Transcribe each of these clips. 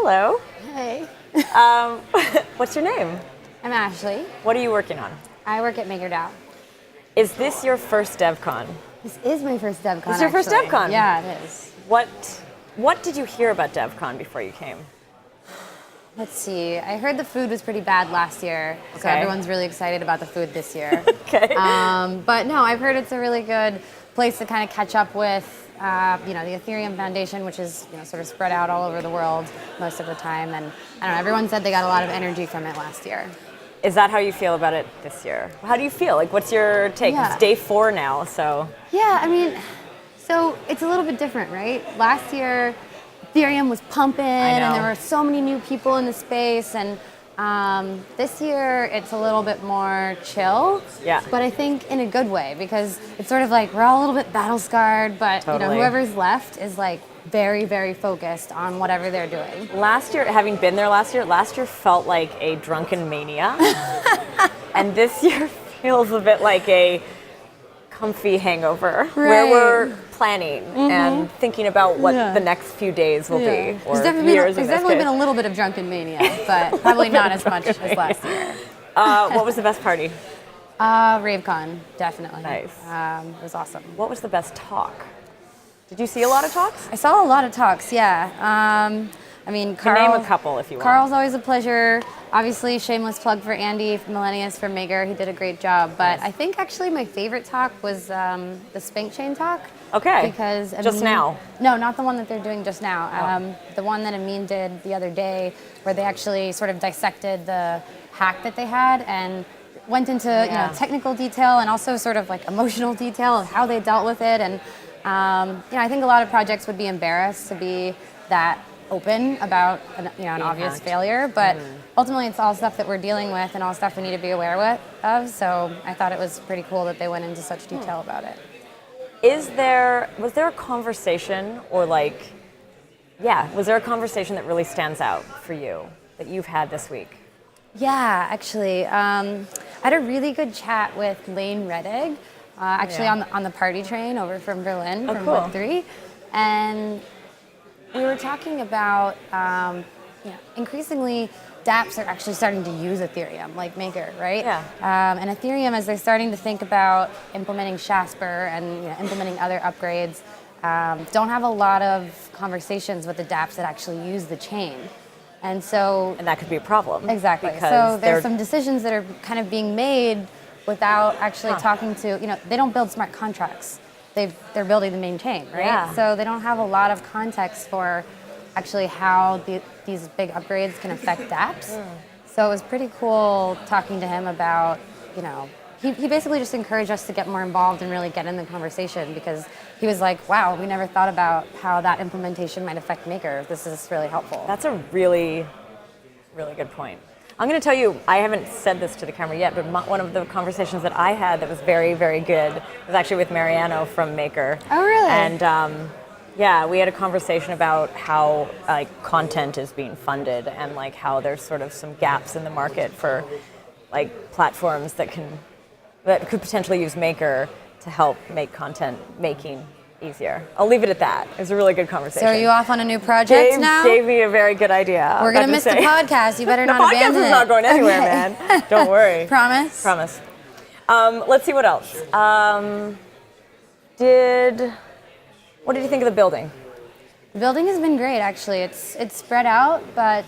Hello. Hey. What's your name? I'm Ashleigh. What are you working on? I work at MakerDAO. Is this your first Devcon? This is my first Devcon. This is your first Devcon? Yeah, it is. What did you hear about Devcon before you came? Let's see. I heard the food was pretty bad last year, so Okay. everyone's really excited about the food this year. Okay. But no, I've heard it's a really good place to kind of catch up with, the Ethereum Foundation, which is sort of spread out all over the world most of the time. And I don't know, everyone said they got a lot of energy from it last year. Is that how you feel about it this year? How do you feel? Like, what's your take? Yeah. It's day 4 now, so. Yeah, I mean, so it's a little bit different, right? Last year, Ethereum was pumping, and there were so many new people in the space, and this year it's a little bit more chill. Yeah. But I think in a good way, because it's sort of like we're all a little bit battle scarred, but Totally. whoever's left is like very, very focused on whatever they're doing. Last year, having been there last year felt like a drunken mania. And this year feels a bit like a comfy hangover, where we're planning and thinking about what the next few days will be, or There's definitely been a little bit of drunken mania, but probably not as much as last year. What was the best party? RaveCon, definitely. Nice. It was awesome. What was the best talk? Did you see a lot of talks? I saw a lot of talks, yeah. I mean, Carl, name a couple if you want. Carl's always a pleasure. Obviously, shameless plug for Andy Millennius from Maker. He did a great job. But I think actually my favorite talk was the Spink Chain talk. Okay. Because just now? No, not the one that they're doing just now. The one that Amin did the other day, where they actually sort of dissected the hack that they had and went into technical detail and also sort of like emotional detail of how they dealt with it. And I think a lot of projects would be embarrassed to be that open about an obvious failure, but ultimately it's all stuff that we're dealing with and all stuff we need to be aware of. So I thought it was pretty cool that they went into such detail about it. Was there a conversation was there a conversation that really stands out for you that you've had this week? Yeah, actually, I had a really good chat with Lane Reddig, on the party train over from Berlin, from cool. Web3, and we were talking about increasingly dApps are actually starting to use Ethereum, like Maker, right? Yeah. And Ethereum, as they're starting to think about implementing Shasper and implementing other upgrades, don't have a lot of conversations with the dApps that actually use the chain. And that could be a problem. Exactly. So there's some decisions that are kind of being made without actually talking to, they don't build smart contracts. They're building the main chain, right? Yeah. So they don't have a lot of context for actually how these big upgrades can affect dApps. So it was pretty cool talking to him about, he basically just encouraged us to get more involved and really get in the conversation, because he was like, wow, we never thought about how that implementation might affect Maker. This is really helpful. That's a really, really good point. I'm going to tell you, I haven't said this to the camera yet, but one of the conversations that I had that was very, very good was actually with Mariano from Maker. Oh, really? And we had a conversation about how content is being funded and how there's sort of some gaps in the market for platforms that could potentially use Maker to help make content making easier. I'll leave it at that. It was a really good conversation. So are you off on a new project now? Gave me a very good idea. We're going to miss the podcast. You better not abandon it. The podcast is not going anywhere, man. Don't worry. Promise? Promise. Let's see what else. What did you think of the building? The building has been great, actually. It's spread out, but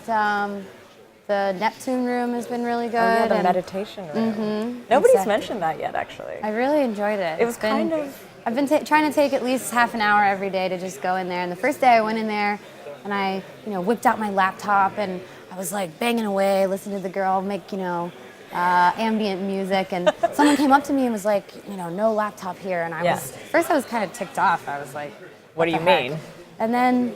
the Neptune room has been really good. Oh, yeah, the meditation room. Nobody's mentioned that yet, actually. I really enjoyed it. It was kind of... I've been trying to take at least half an hour every day to just go in there. And the first day I went in there and I, whipped out my laptop and I was banging away, listening to the girl make, ambient music. And someone came up to me and was like, no laptop here. And first I was kind of ticked off. I was like, what do you mean? And then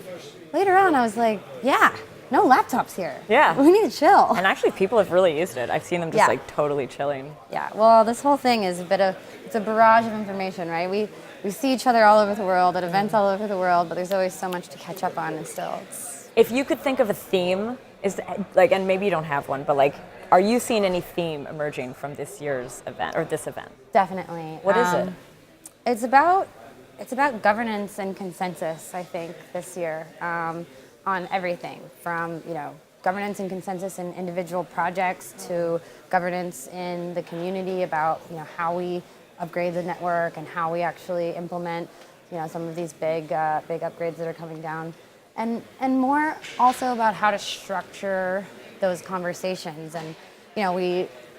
later on I was like, yeah, no laptops here. Yeah. We need to chill. And actually people have really used it. I've seen them just totally chilling. Yeah, well, this whole thing is it's a barrage of information, right? We see each other all over the world, at events all over the world, but there's always so much to catch up on, and still If you could think of a theme, and maybe you don't have one, but are you seeing any theme emerging from this year's event, or this event? Definitely. What is it? It's about governance and consensus, I think, this year. on everything from, governance and consensus in individual projects to governance in the community about, how we upgrade the network and how we actually implement, some of these big upgrades that are coming down. And more also about how to structure those conversations. And,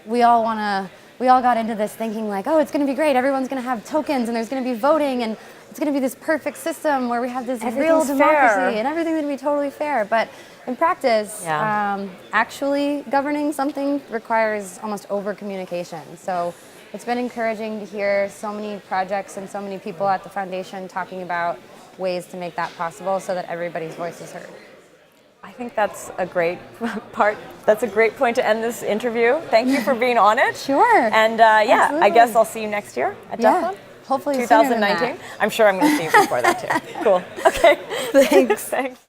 we all got into this thinking like, oh, it's going to be great. Everyone's going to have tokens and there's going to be voting and it's going to be this perfect system where we have this real democracy and everything's going to be totally fair. But in practice, actually governing something requires almost over communication. So it's been encouraging to hear so many projects and so many people at the foundation talking about ways to make that possible so that everybody's voice is heard. I think that's a great part. That's a great point to end this interview. Thank you for being on it. Sure. And I guess I'll see you next year at Devcon. Hopefully 2019. I'm sure I'm going to see you before that too. Cool. Okay. Thanks. Thanks.